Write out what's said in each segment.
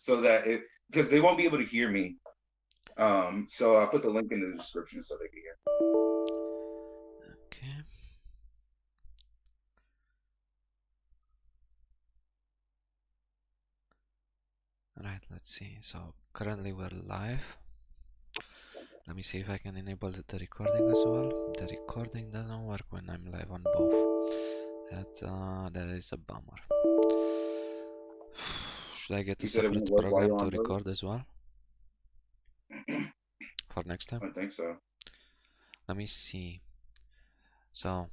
so that because they won't be able to hear me. So I'll put the link in the description so they can hear. Okay. Right, let's see. So currently we're live. Let me see if I can enable the recording as well. The recording doesn't work when I'm live on both. That is a bummer. Should I get a You said it won't separate work while program you're to on both? record as well for next time? I think so. Let me see. So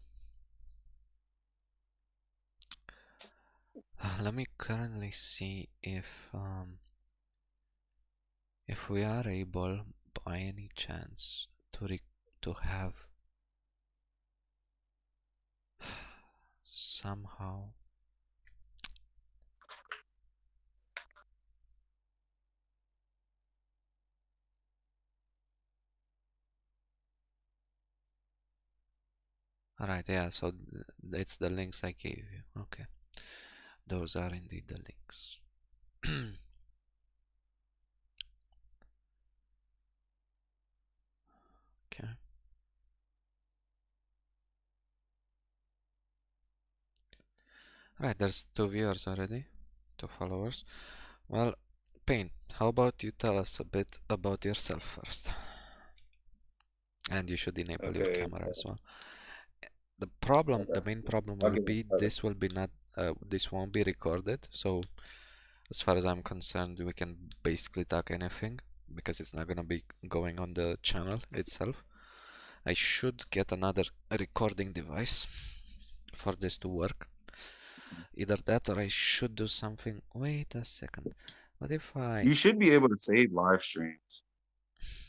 let me currently see if we are able by any chance to have somehow. Alright, yeah, so it's the links I gave you. Okay, those are indeed the links. Okay. Right, there's 2 viewers already, 2 followers. Well, Payne, how about you tell us a bit about yourself first? And you should enable your Okay. camera as well. The main problem I'll will give it be further. this won't be recorded. So as far as I'm concerned, we can basically talk anything because it's not gonna be going on the channel itself. I should get another recording device for this to work. Either that or I should do something. Wait a second. What if You should be able to save live streams.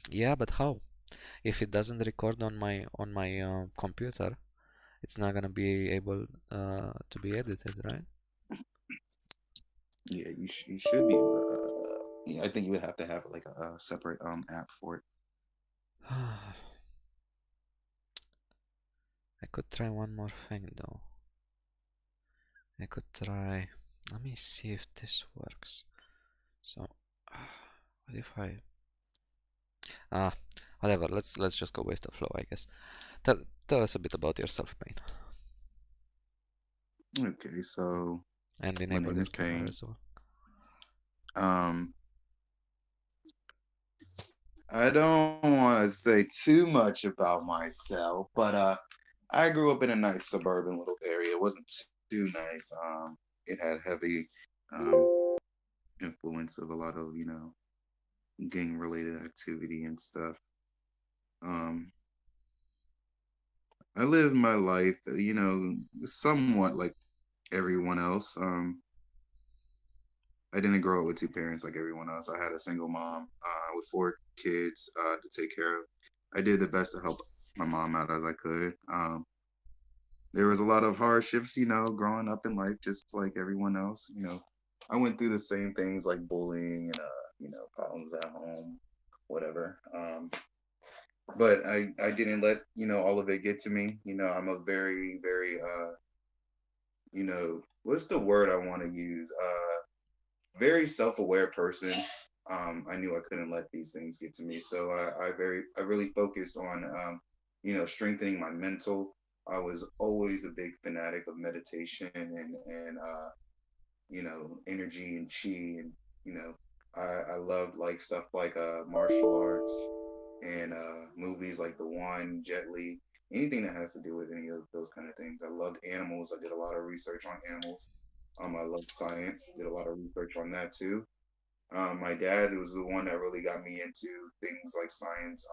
Yeah, but how? If it doesn't record on my computer, it's not gonna be able to be edited, right? Yeah, you should be able to. Yeah, I think you would have to have like a separate app for it. I could try one more thing though. I could try. Let me see if this works. So, what if I? Ah, whatever. Let's just go with the flow, I guess. Tell us a bit about yourself, Payne, Okay, so and my enable name your is camera Payne. as well. Um, I don't want to say too much about myself, but I grew up in a nice suburban little area. It wasn't too nice. It had heavy influence of a lot of gang related activity and stuff. Um, I lived my life, somewhat like everyone else. I didn't grow up with two parents like everyone else. I had a single mom with four kids to take care of. I did the best to help my mom out as I could. There was a lot of hardships, growing up in life, just like everyone else. I went through the same things like bullying and problems at home, whatever. But I didn't let all of it get to me. I'm a very very what's the word I want to use? Very self-aware person. I knew I couldn't let these things get to me, so I really focused on strengthening my mental. I was always a big fanatic of meditation and energy and chi, and you know I loved like stuff like martial arts and movies like The One, Jet Li, anything that has to do with any of those kind of things. I loved animals. I did a lot of research on animals. I love science. Did a lot of research on that too. My dad was the one that really got me into things like science.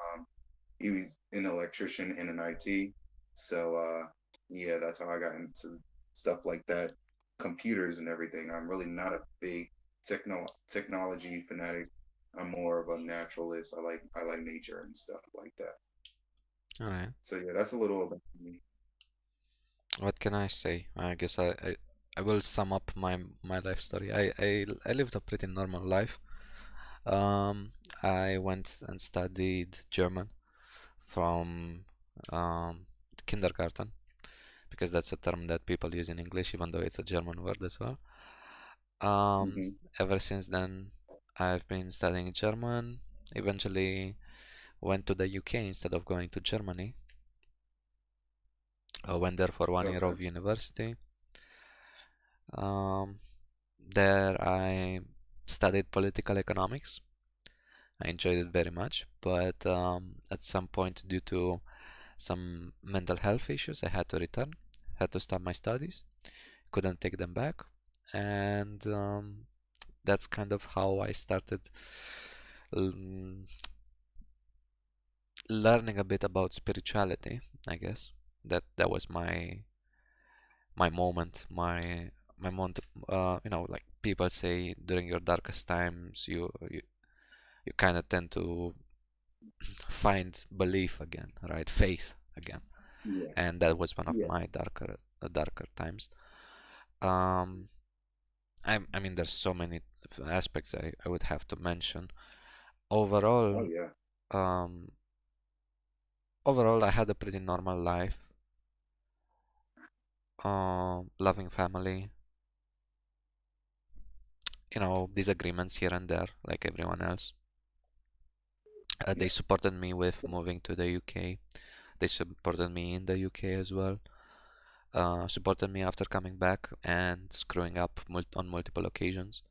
He was an electrician and an IT. So yeah, that's how I got into stuff like that, computers and everything. I'm really not a big technology fanatic. I'm more of a naturalist. I like nature and stuff like that. All right. So yeah, that's a little about me. What can I say? I guess I will sum up my life story. I lived a pretty normal life. Um, I went and studied German from kindergarten because that's a term that people use in English, even though it's a German word as well. Um, Hmm. Ever since then, I've been studying German, eventually went to the UK instead of going to Germany. I went there for 1 year Okay. of university. Um, there I studied political economics. I enjoyed it very much, but at some point, due to some mental health issues, I had to return, had to stop my studies, couldn't take them back, and that's kind of how I started um, learning a bit about spirituality, I guess. That was my moment, my moment. Like people say, during your darkest times, you kind of tend to find belief again, right? Faith again, Yeah. and that was one of Yeah. my darker times. Um, I mean, there's so many aspects I would have to mention. Oh Overall, yeah. um, overall, I had a pretty normal life. Loving family, disagreements here and there, like everyone else. They Yeah. supported me with moving to the UK. They supported me in the UK as well. Supported me after coming back and screwing up on multiple occasions.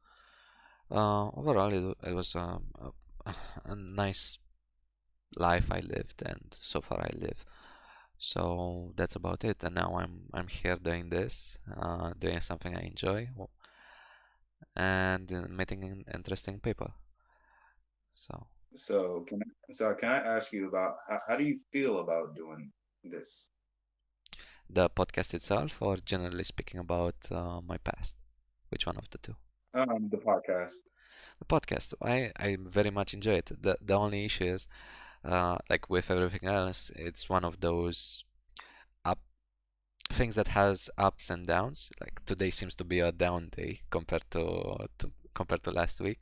Overall, it was a nice life I lived, and so far I live. So that's about it. And now I'm here doing this, doing something I enjoy, and making an interesting paper. So So can I ask you about how do you feel about doing this? the podcast itself, or generally speaking about my past, which one of the two? The podcast. The podcast. I very much enjoy it. The only issue is, like with everything else, it's one of those up things that has ups and downs. Like today seems to be a down day compared to last week.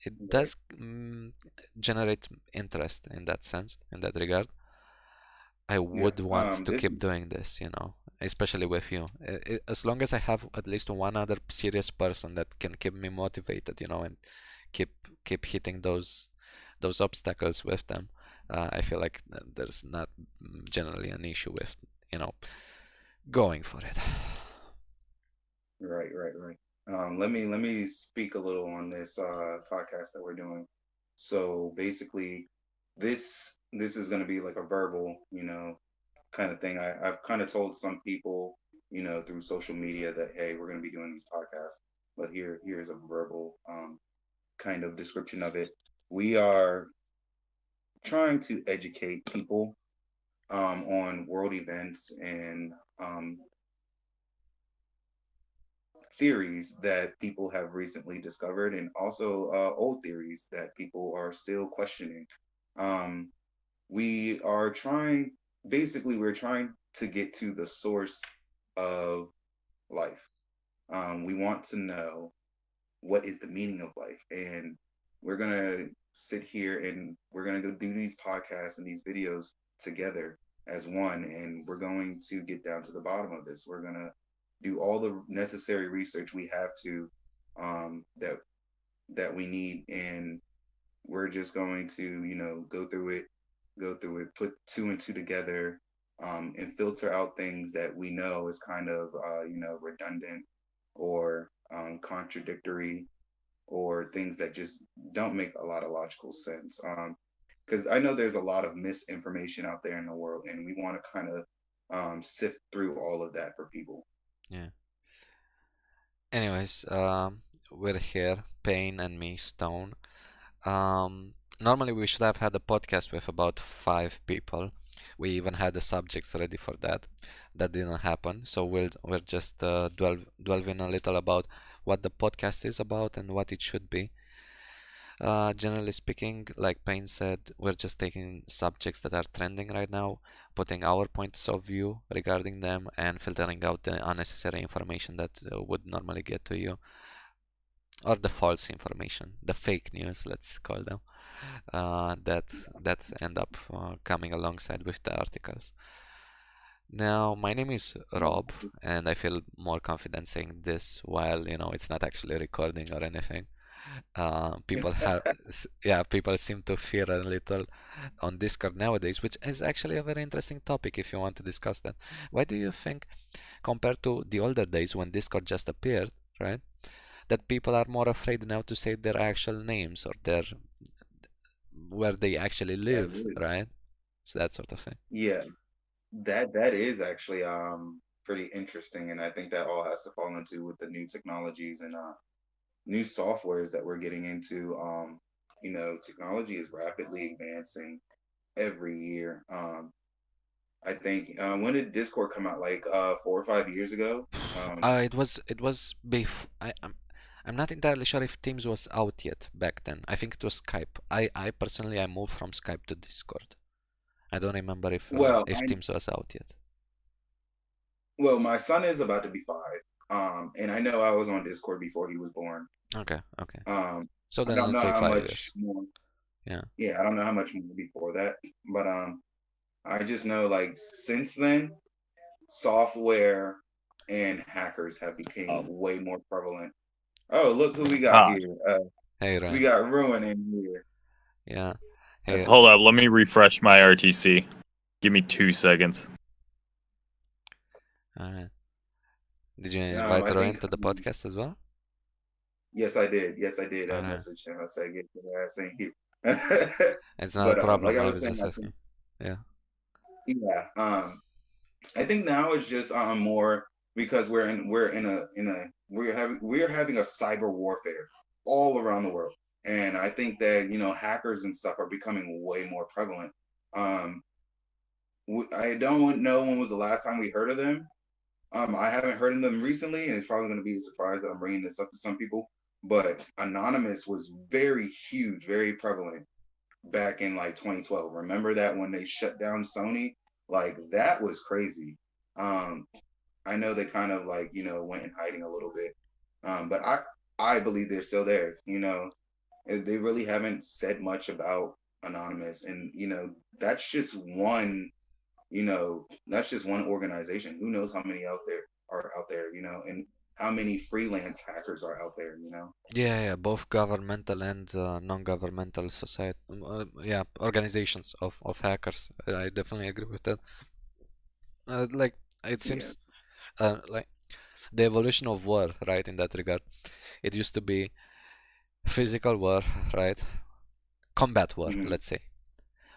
It Right. does generate interest in that sense, in that regard. I Yeah. would want to This keep is doing this, especially with you. As long as I have at least one other serious person that can keep me motivated, and keep keep hitting those obstacles with them, I feel like there's not generally an issue with, you know, going for it. right, right, right. Let me speak a little on this podcast that we're doing. So basically, this is going to be like a verbal, kind of thing. I've kind of told some people, through social media that hey, we're going to be doing these podcasts, but here's a verbal kind of description of it. We are trying to educate people on world events and theories that people have recently discovered, and also old theories that people are still questioning. Um, we are trying, basically, we're trying to get to the source of life. We want to know what is the meaning of life, and we're gonna sit here and we're gonna go do these podcasts and these videos together as one, and we're going to get down to the bottom of this. We're gonna do all the necessary research we have to, that we need, and we're just going to go through it, put two and two together, and filter out things that we know is kind of redundant or contradictory, or things that just don't make a lot of logical sense. Because I know there's a lot of misinformation out there in the world, and we want to kind of sift through all of that for people. Yeah. Anyways, we're here, Payne and me, Stone. Normally we should have had a podcast with about 5 people. We even had the subjects ready for that. That didn't happen. So we'll just delve in a little about what the podcast is about and what it should be. Generally speaking, like Payne said, we're just taking subjects that are trending right now, putting our points of view regarding them, and filtering out the unnecessary information that would normally get to you, or the false information, the fake news, let's call them, that end up coming alongside with the articles. Now, my name is Rob, and I feel more confident saying this while it's not actually recording or anything. People have, yeah, people seem to fear a little on Discord nowadays, which is actually a very interesting topic if you want to discuss that. Why do you think, compared to the older days when Discord just appeared, right, that people are more afraid now to say their actual names or their where they actually That live, is, right? So that sort of thing. yeah, that is actually pretty interesting, and I think that all has to fall into with the new technologies and new softwares that we're getting into. Technology is rapidly advancing every year. I think when did Discord come out? Like 4 or 5 years ago. It was before. I'm not entirely sure if Teams was out yet back then. I think it was Skype. I personally I moved from Skype to Discord. I don't remember Well, if Teams was out yet. my son is about to be 5, and I know I was on Discord before he was born. Okay, okay. Um, So I then don't let's know say how five much years. more. Yeah. Yeah, I don't know how much more before that, but I just know like since then, software and hackers have became Um, way more prevalent. Oh, look who we got ah, here. Hey We Ryan. got Ruin in here. Yeah. That's Hey. what's hold up. up. Let me refresh my RTC. Give me 2 seconds. Uh, did you invite I Ryan think to the podcast as well? yes, I did. Yes, I did. Alright. Message him. I said, "Get your ass in here." It's not a But like problem. I I was was saying, just I think asking. Yeah. yeah. I think now it's just more because we're having a cyber warfare all around the world, and I think that hackers and stuff are becoming way more prevalent. Um, I don't know when was the last time we heard of them. I haven't heard of them recently, and it's probably going to be a surprise that I'm bringing this up to some people. But Anonymous was very huge, very prevalent back in like 2012. Remember that when they shut down Sony? Like that was crazy. Um, I know they kind of like went in hiding a little bit, but I believe they're still there. They really haven't said much about Anonymous, and that's just one organization. Who knows how many out there, and how many freelance hackers are out there, Yeah, yeah, both governmental and non-governmental society, yeah, organizations of hackers. I definitely agree with that. Like it Yeah. seems like the evolution of war, right, in that regard. It used to be physical war, right? Combat war, Hmm. let's say.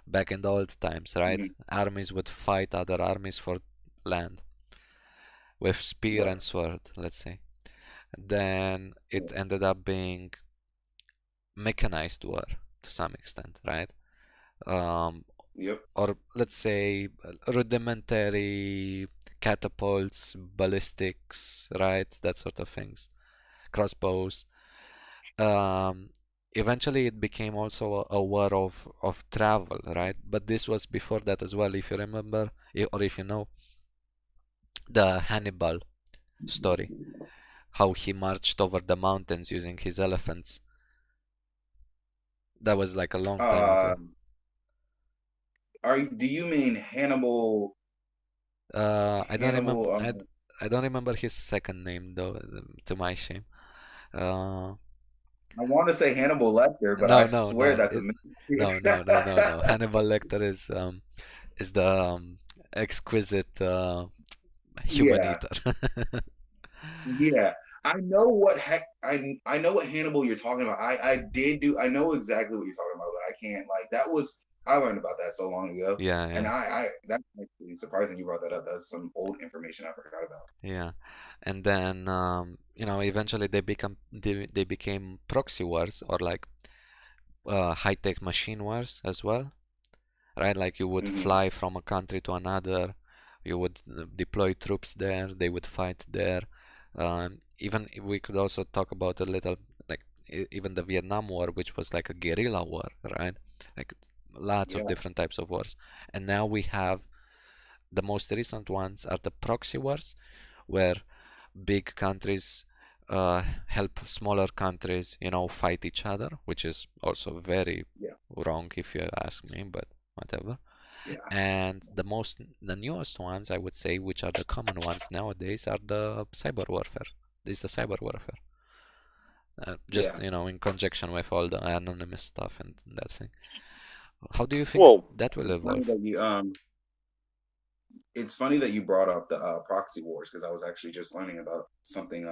Back in the old times, right? Hmm. Armies would fight other armies for land with spear Right. and sword, let's say. Then it Yeah. ended up being mechanized war to some extent, right? Um, Yep. or let's say rudimentary catapults, ballistics, right? That sort of things, crossbows. Um, Eventually, it became also a war of travel, right? But this was before that as well, if you remember, or if you know the Hannibal story, how he marched over the mountains using his elephants. That was like a long time Uh, ago. do you mean Hannibal? I don't remember. Hannibal. I don't remember his second name though, to my shame. Uh, I want to say Hannibal Lecter, but I no, no, swear no. that's a mystery. No. Hannibal Lecter is the exquisite human Yeah. eater. Yeah, I know what Hannibal you're talking about. I know exactly what you're talking about, but I can't like that was I learned about that so long ago, Yeah, and yeah, I that's actually surprising you brought that up. That's some old information I forgot about. yeah. And then eventually they became proxy wars or like high-tech machine wars as well, right? Like you would Hmm. fly from a country to another, you would deploy troops there, they would fight there. Even we could also talk about a little like even the Vietnam War, which was like a guerrilla war, right? Like lots of Yeah, different types of wars. And now we have the most recent ones are the proxy wars, where big countries help smaller countries, fight each other, which is also very yeah, wrong if you ask me, but whatever. yeah. And the newest ones, I would say, which are the common ones nowadays, are the cyber warfare. This is the cyber warfare. just Yeah. in conjunction with all the anonymous stuff and that thing. How do you think Well, that will It's funny evolve? that you it's funny that you brought up the proxy wars because I was actually just learning about something.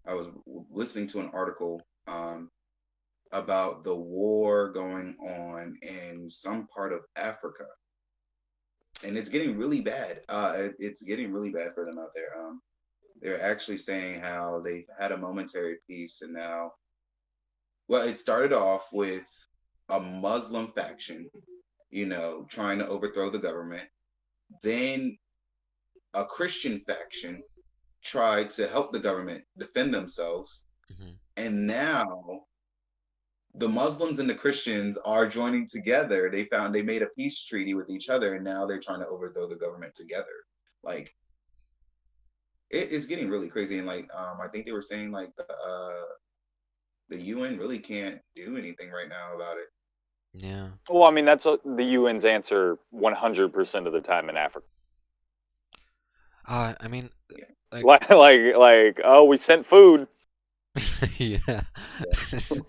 I was listening to an article about the war going on in some part of Africa, and it's getting really bad. It's getting really bad for them out there. They're actually saying how they've had a momentary peace, and now, well, it started off with a Muslim faction, trying to overthrow the government. Then a Christian faction tried to help the government defend themselves. Hmm. And now the Muslims and the Christians are joining together. They made a peace treaty with each other, and now they're trying to overthrow the government together. Like it's getting really crazy. And like I think they were saying like the UN really can't do anything right now about it. Yeah. well, I mean, that's the UN's answer 100% of the time in Africa. I mean, Yeah. like, Like, oh, we sent food. yeah.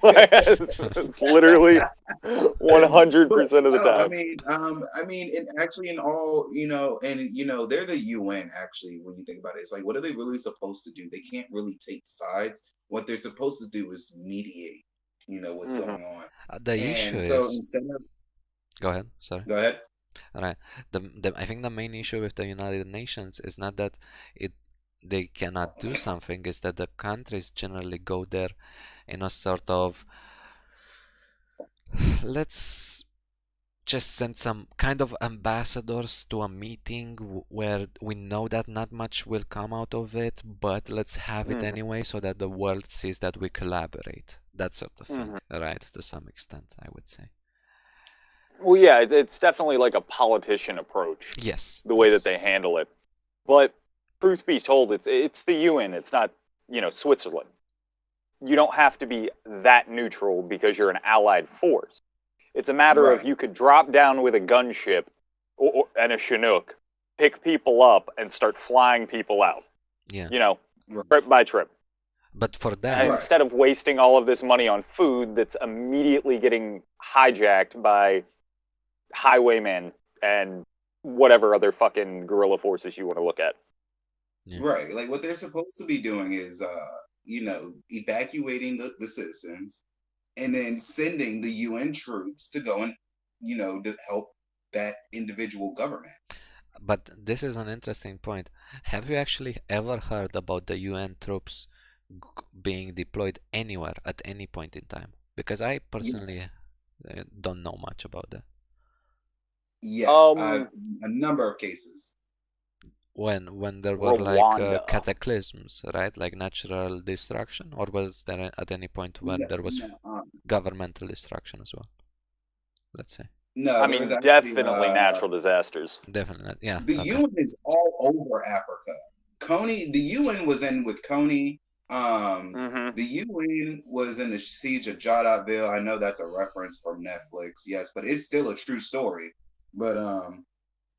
It's literally But 100% of the I time. mean, and actually, in all, and they're the UN. Actually, when you think about it, it's like, what are they really supposed to do? They can't really take sides. What they're supposed to do is mediate. What's Hmm. going on, The issue and so is, instead of go ahead, sorry. go ahead. All right. I think the main issue with the United Nations is not that it they cannot do something, is that the countries generally go there in a sort of, let's just send some kind of ambassadors to a meeting where we know that not much will come out of it, but let's have it Hmm. anyway so that the world sees that we collaborate. That sort of thing, Hmm. right? To some extent, I would say. Well, yeah, it's definitely like a politician approach, Yes, the way that yes. they handle it. But truth be told, it's the UN. It's not, Switzerland. You don't have to be that neutral because you're an allied force. It's a matter of Right, you could drop down with a gunship and a Chinook, pick people up, and start flying people out, Yeah. you know, right, trip by trip. But for them, right. Instead of wasting all of this money on food that's immediately getting hijacked by highwaymen and whatever other fucking guerrilla forces you want to look at. yeah. Right. Like what they're supposed to be doing is evacuating the citizens and then sending the UN troops to go and to help that individual government. But this is an interesting point. Have you actually ever heard about the UN troops being deployed anywhere at any point in time? Because I personally Yes. don't know much about that. Yes, Um, a number of cases. When there were like Rwanda. cataclysms, right? Like natural destruction, or was there at any point when No, there was no, governmental destruction as well? Let's say. no, I there was mean, actually definitely natural disasters. Definitely not. Yeah, the okay. UN is all over Africa. Coney, the UN was in with Coney. Hmm. The UN was in the siege of Jadaville. I know that's a reference from Netflix, yes, but it's still a true story. But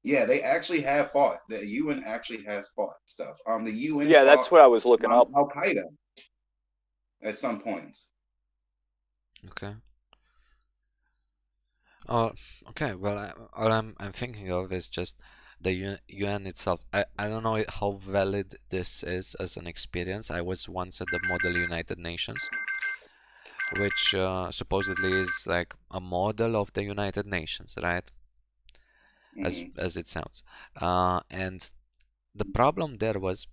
yeah, they actually have fought. The UN actually has fought stuff. The UN Yeah, fought that's what I was looking up. Al Qaeda at some points. Okay. Oh, okay. Well, all I'm thinking of is just the UN itself. I don't know how valid this is as an experience. I was once at the Model United Nations, which supposedly is like a model of the United Nations, right? Hmm. As it sounds. And the problem there was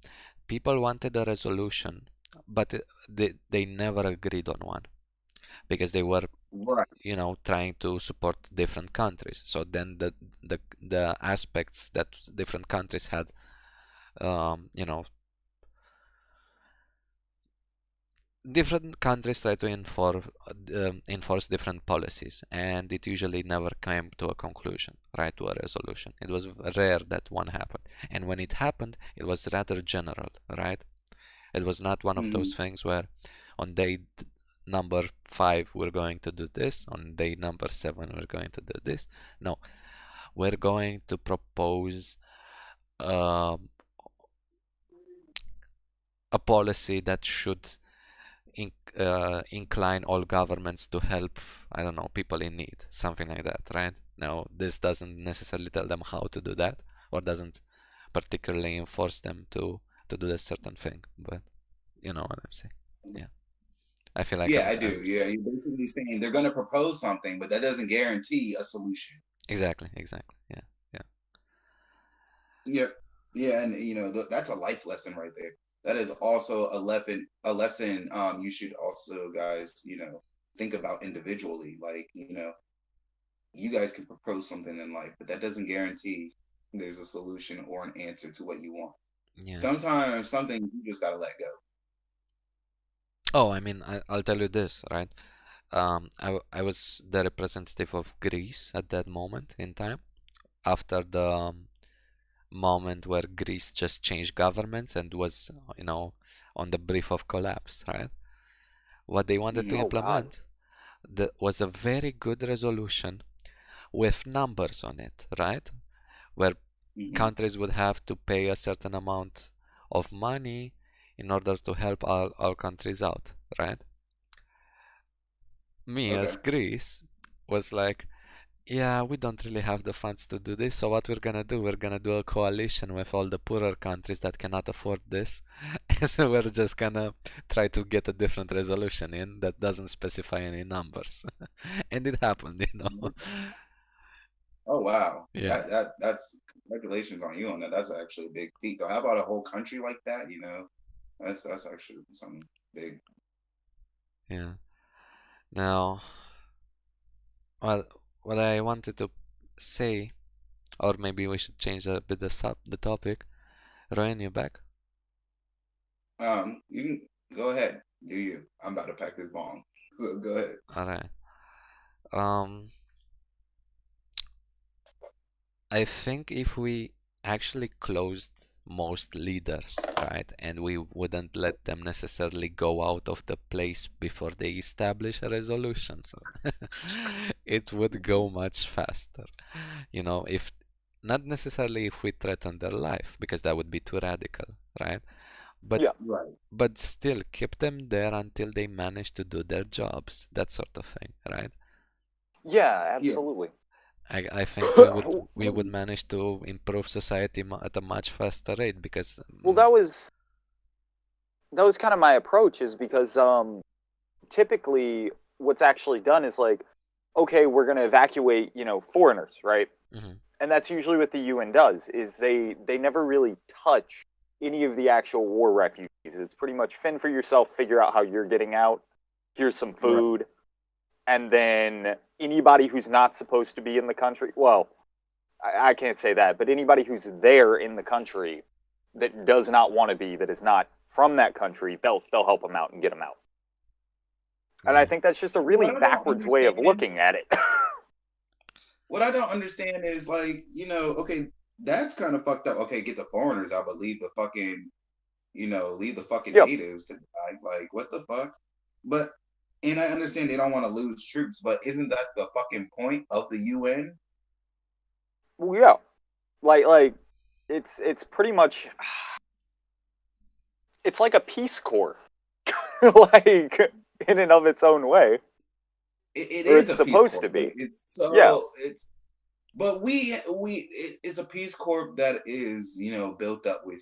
people wanted a resolution, but they never agreed on one because they were Right. trying to support different countries. So then the aspects that different countries had, um, you know, different countries try to enforce different policies, and it usually never came to a conclusion, right, to a resolution. It was rare that one happened, and when it happened, it was rather general, right? It was not one of Hmm. those things where on day number 5 we're going to do this, on day number 7 we're going to do this. No, we're going to propose um, a policy that should incline all governments to help, I don't know, people in need, something like that, right? Now, this doesn't necessarily tell them how to do that, or doesn't particularly enforce them to do a certain thing, but you know what I'm saying. Yeah, I feel like Yeah, I do. Yeah, you're basically saying they're going to propose something, but that doesn't guarantee a solution. exactly, yeah, yeah, Yep. Yeah, and that's a life lesson right there. That is also a lesson you should also guys, think about individually. Like, you guys can propose something in life, but that doesn't guarantee there's a solution or an answer to what you want. yeah. Sometimes something you just gotta let go. Oh, I mean, I'll tell you this, right? I was the representative of Greece at that moment in time, after the moment where Greece just changed governments and was, on the brink of collapse, right? What they wanted to Hmm. Oh God. implement was a very good resolution with numbers on it, right? Where Hmm. countries would have to pay a certain amount of money in order to help all countries out, right? Me as Okay. Greece was like, yeah, we don't really have the funds to do this, so what we're gonna do, we're gonna do a coalition with all the poorer countries that cannot afford this, and so we're just gonna try to get a different resolution in that doesn't specify any numbers. And it happened, Oh wow. Yeah, That's congratulations on you on that. That's actually a big feat. Though. How about a whole country like that? That's actually something big. yeah. Now, well, what I wanted to say, or maybe we should change a bit the topic. Ryan, you back? You can go ahead. Do you? I'm about to pack this bomb. So go ahead. All right. Um, I think if we actually closed most leaders, right, and we wouldn't let them necessarily go out of the place before they establish a resolution, it would go much faster. If not necessarily if we threaten their life, because that would be too radical, right? But Yeah. Right. but still keep them there until they manage to do their jobs, that sort of thing, right? Yeah, Yeah. absolutely. I think we would manage to improve society at a much faster rate because Well, that was kind of my approach, is because typically what's actually done is like, okay, we're going to evacuate, foreigners, right? mhm, And that's usually what the UN does, is they never really touch any of the actual war refugees. It's pretty much fend for yourself, figure out how you're getting out. Here's some Right. food, and then anybody who's not supposed to be in the country, well, I can't say that, but anybody who's there in the country that does not want to be, that is not from that country, they'll help them out and get them out. And I yeah, think that's just a really What I don't backwards way of understand, looking at it. what I don't understand is like, okay, that's kind of fucked up. Okay, get the foreigners out, but leave the fucking Yep. natives to die. Like, what the fuck? But and I understand they don't want to lose troops, but isn't that the fucking point of the UN? Well, yeah. Like it's pretty much, it's like a Peace Corps, like in and of its own way, It or is it's a peace supposed corps, to but be. it's Yeah. so it's but it's a peace corps that is built up with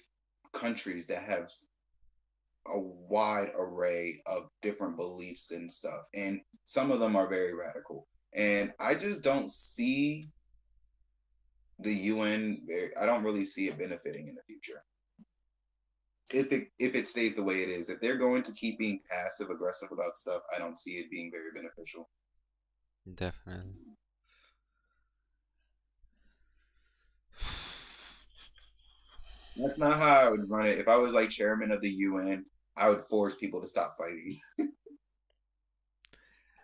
countries that have a wide array of different beliefs and stuff, and some of them are very radical. And I just don't see the UN. I don't really see it benefiting in the future if it stays the way it is. If they're going to keep being passive aggressive about stuff, I don't see it being very beneficial. definitely. That's not how I would run it. If I was like chairman of the UN, I would force people to stop fighting.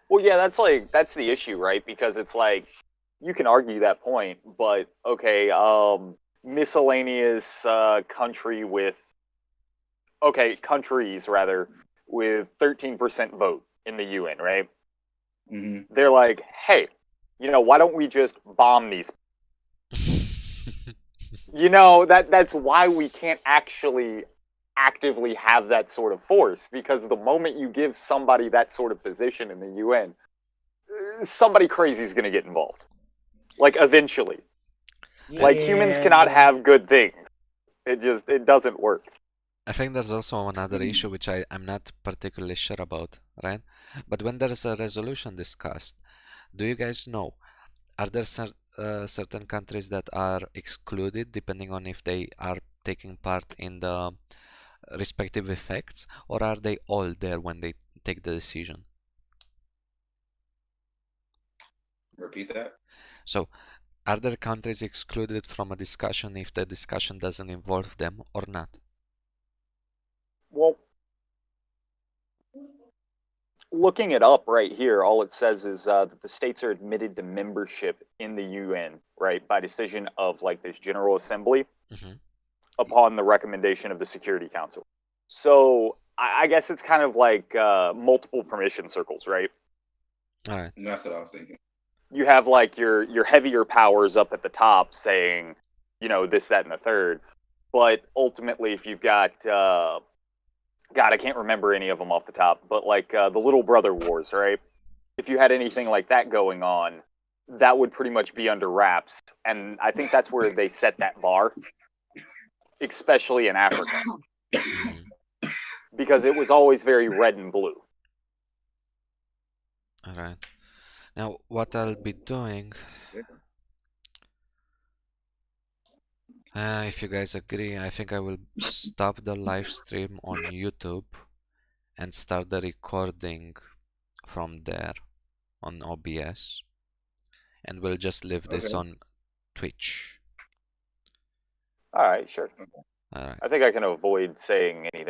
Well, yeah, that's the issue, right? Because it's like, you can argue that point, but okay, miscellaneous countries rather, with 13% vote in the UN, right? Hmm. They're like, hey, why don't we just bomb these? That's why we can't actually actively have that sort of force, because the moment you give somebody that sort of position in the UN, somebody crazy is going to get involved. Like, eventually. Like, humans cannot have good things. It doesn't work. I think there's also another issue which I'm not particularly sure about, right? But when there's a resolution discussed, do you guys know, are there certain countries that are excluded depending on if they are taking part in the respective effects, or are they all there when they take the decision? Repeat that. So, are there countries excluded from a discussion if the discussion doesn't involve them or not? Well, looking it up right here, all it says is that the states are admitted to membership in the UN, right, by decision of like this General Assembly upon the recommendation of the Security Council. So I guess it's kind of like multiple permission circles, right? All right. That's what I was thinking. You have like your heavier powers up at the top saying, you know, this, that, and the third. But ultimately, if you've got God, I can't remember any of them off the top, but like the Little Brother Wars, right? If you had anything like that going on, that would pretty much be under wraps. And I think that's where they set that bar, especially in Africa, because it was always very red and blue. All right. Now, what I'll be doing, if you guys agree, I think I will stop the live stream on YouTube and start the recording from there on OBS, and we'll just leave this on Twitch. All right, sure. All right. I think I can avoid saying anything